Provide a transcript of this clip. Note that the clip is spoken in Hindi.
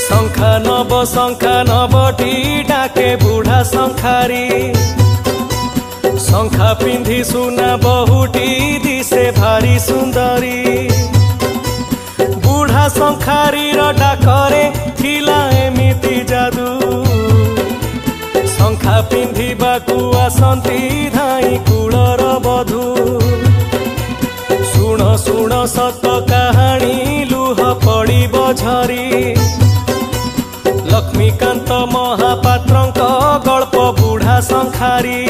शंखा नबटी डाके बुढ़ा शंखारी शंखा पिंधि सुना बहुटी दिसे भारी सुंदरी बुढ़ा शंखारी डाकरे थिला एमिति जादू शंखा पिंधिबाकू आसंती धाई कूलर बधू शुण शुण सत कहानी लुह पड़िब झरी लक्ष्मीकांत महापात्रंक गल्प बुढ़ा शंखारी।